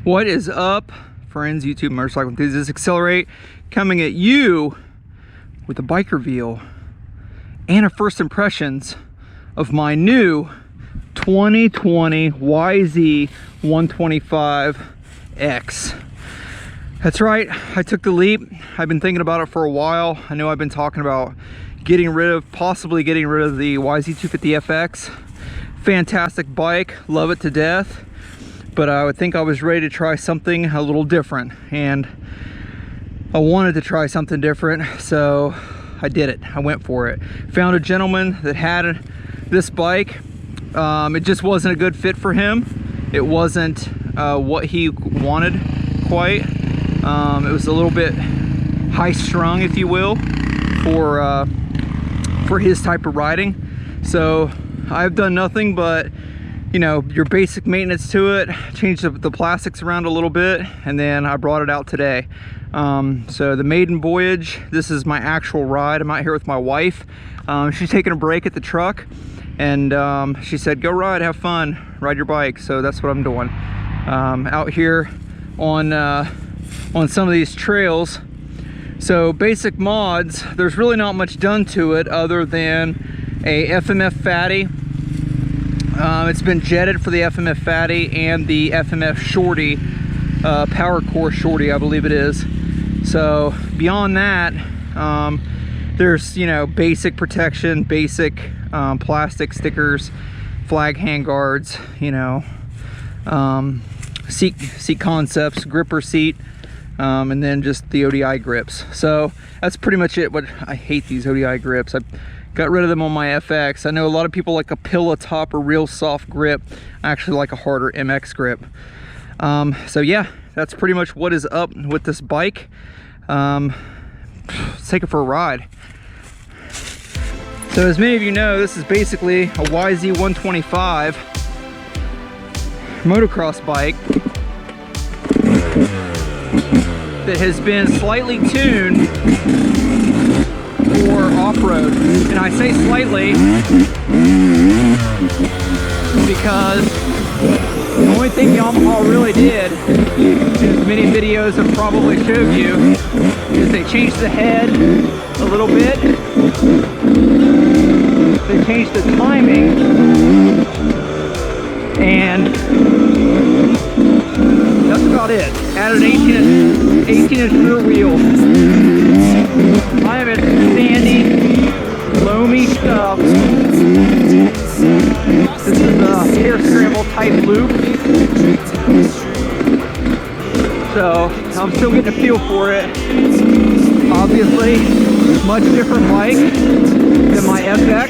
What is up, friends, YouTube motorcycle enthusiasts? Accelerate coming at you with a bike reveal and a first impressions of my new 2020 YZ125X. That's right, I took the leap. I've been thinking about it for a while. I know I've been talking about possibly getting rid of the YZ250FX. Fantastic bike, love it to death. But I would think I was ready to try something a little different, and I wanted to try something different, so I did it. I went for it. Found a gentleman that had this bike. It just wasn't a good fit for him. It wasn't what he wanted quite. It was a little bit high-strung, if you will, for his type of riding. So I've done nothing but, you know, your basic maintenance to it, changed the plastics around a little bit, and then I brought it out today. So the maiden voyage, this is my actual ride. I'm out here with my wife. She's taking a break at the truck, and she said, go ride, have fun, ride your bike. So that's what I'm doing. Out here on some of these trails. So basic mods, there's really not much done to it other than a FMF fatty. It's been jetted for the FMF fatty and the FMF shorty, power core shorty, I believe it is. So beyond that, there's, you know, basic protection, basic plastic stickers, flag handguards, you know, seat concepts, gripper seat, and then just the ODI grips. So that's pretty much it. But I hate these ODI grips. I got rid of them on my FX. I know a lot of people like a pillow top or real soft grip. I actually like a harder MX grip. So yeah, that's pretty much what is up with this bike. Let's take it for a ride. So as many of you know, this is basically a YZ125 motocross bike that has been slightly tuned for off-road. And I say slightly because the only thing Yamaha really did, as many videos have probably showed you, is they changed the head a little bit. They changed the timing, and that's about it. Added an 18-inch rear wheel. I have it sandy, loamy stuff. This is a hair scramble type loop. So I'm still getting a feel for it. Obviously, much different bike than my FX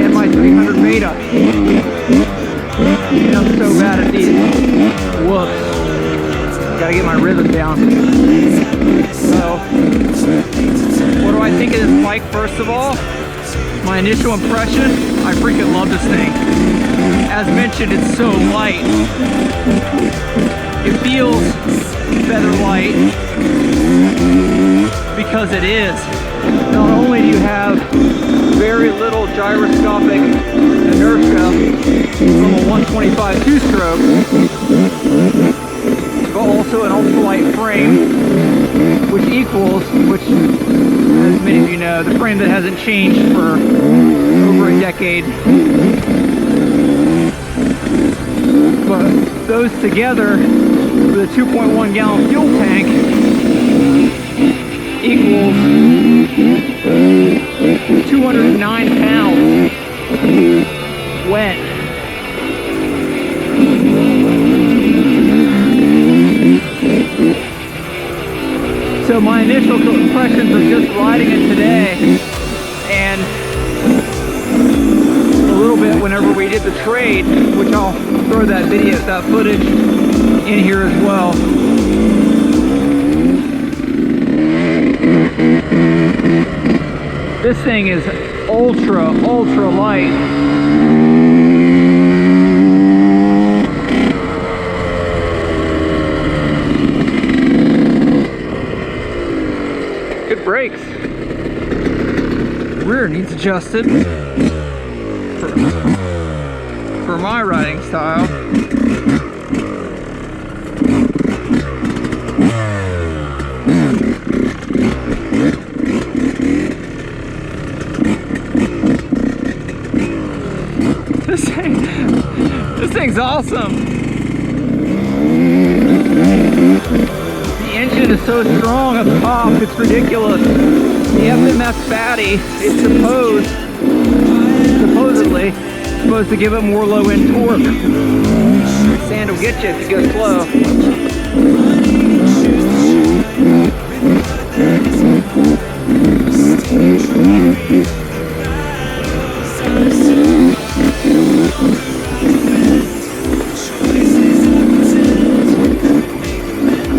and my 300 Beta. And I'm so bad at these. Whoops. Gotta get my rhythm down. So, what do I think of this bike? First of all, my initial impression, I freaking love this thing. As mentioned, it's so light. It feels feather light because it is. Not only do you have very little gyroscopic inertia from a 125 two-stroke, but also an ultralight frame, which equals, as many of you know, the frame that hasn't changed for over a decade. But those together with a 2.1 gallon fuel tank equals 209 pounds wet. So my initial impressions of just riding it today, and a little bit whenever we did the trade, which I'll throw that footage in here as well. This thing is ultra light. Good brakes. Rear needs adjusted for my riding style. This thing's awesome. The engine is so strong up top, it's ridiculous. The FMF fatty is supposedly supposed to give it more low end torque. Sand will get you if you go slow.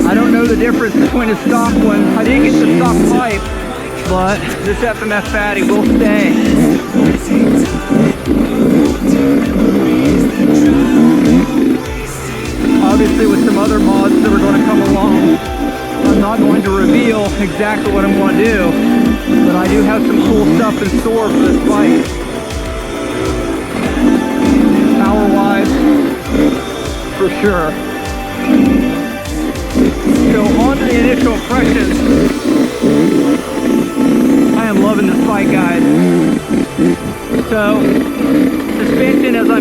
I don't know the difference between a stock one. I didn't get the stock pipe, but this FMF fatty will stay. Obviously with some other mods that are going to come along, I'm not going to reveal exactly what I'm going to do, but I do have some cool stuff in store for this bike. Power wise, for sure. So on to the initial impressions. I am loving this bike, guys. So suspension, as I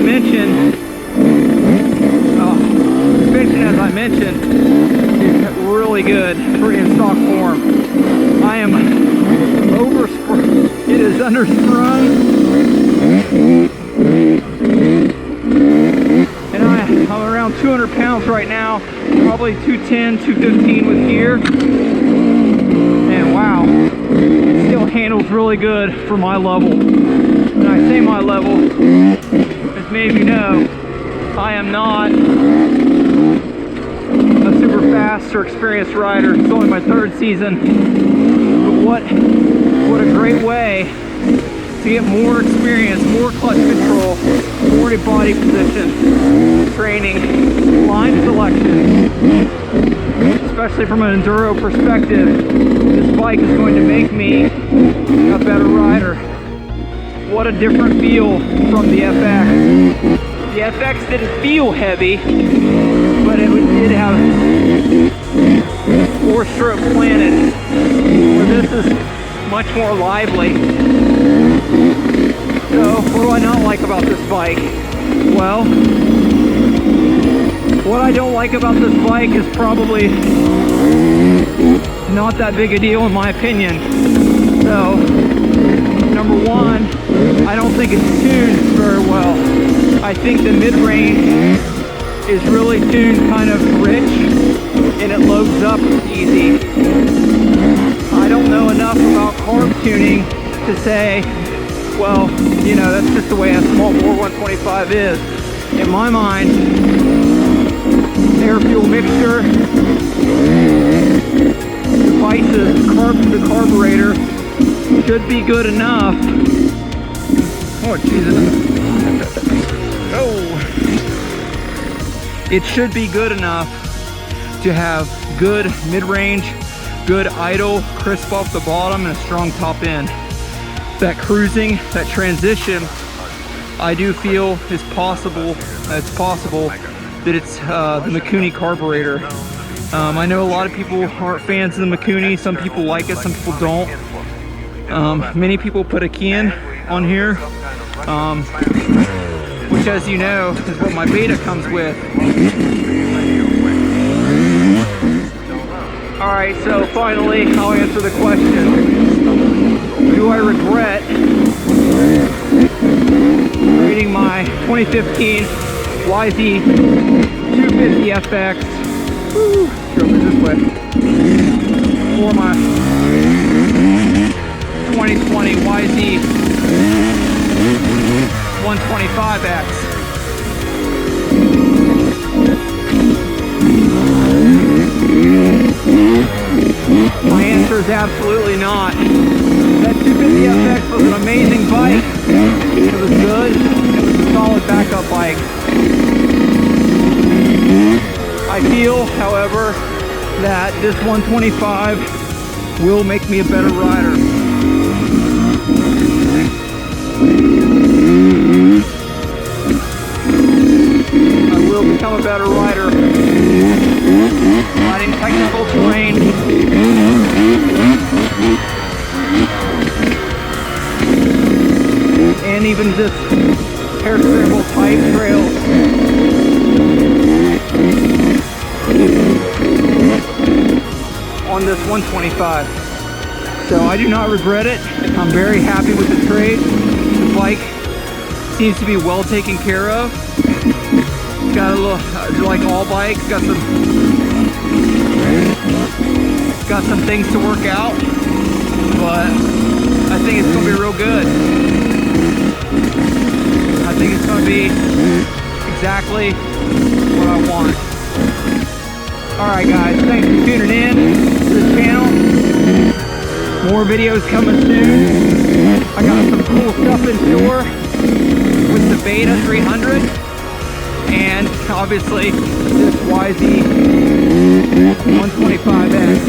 mentioned, is really good for in stock form. I am oversprung. It is understrung, and I'm around 200 pounds right now. Probably 210, 215 with gear. And wow, it still handles really good for my level. When I say my level, as many of you know, I am not a super fast or experienced rider. It's only my third season. But what a great way to get more experience, more clutch control, more body position, training, line selection. Especially from an enduro perspective, this bike is going to make me a better rider. What a different feel from the FX. The FX didn't feel heavy, but it did have 4-stroke planted, where this is much more lively. So what do I not like about this bike? Well, what I don't like about this bike is probably not that big a deal in my opinion. So, number one, I don't think it's tuned very well. I think the mid-range is really tuned kind of rich and it loads up easy. I don't know enough about carb tuning to say, well, you know, that's just the way a small bore 125 is. In my mind, air fuel mixture, devices, the carburetor should be good enough. Oh, Jesus. Oh. It should be good enough to have good mid-range, good idle, crisp off the bottom, and a strong top end. That cruising, that transition, I do feel is possible. It's possible that it's the Mikuni carburetor. I know a lot of people aren't fans of the Mikuni. Some people like it, some people don't. Many people put a Kian on here, which, as you know, is what my Beta comes with. Alright, so finally, I'll answer the question. Do I regret reading my 2015 YZ125X? Woo, this way. Or my 2020 YZ125X. My answer is absolutely not. That 250FX was an amazing bike. It was good. It was a solid backup bike. I feel, however, that this 125 will make me a better rider. I will become a better rider. Riding technical terrain. And even just hair scramble type trails. On this 125. So I do not regret it. I'm very happy with the trade. The bike seems to be well taken care of. It's got a little, like all bikes, got some things to work out, but I think it's gonna be real good. I think it's gonna be exactly what I want. Alright guys, thanks for tuning in to the channel. More videos coming soon. I got some cool stuff in store with the Beta 300 and obviously this YZ125X.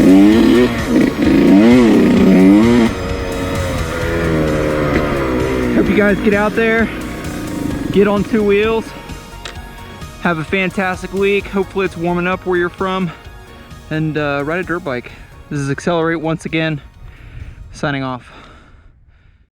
Hope you guys get out there, get on two wheels, have a fantastic week. Hopefully it's warming up where you're from, and ride a dirt bike. This is Accelerate once again, signing off.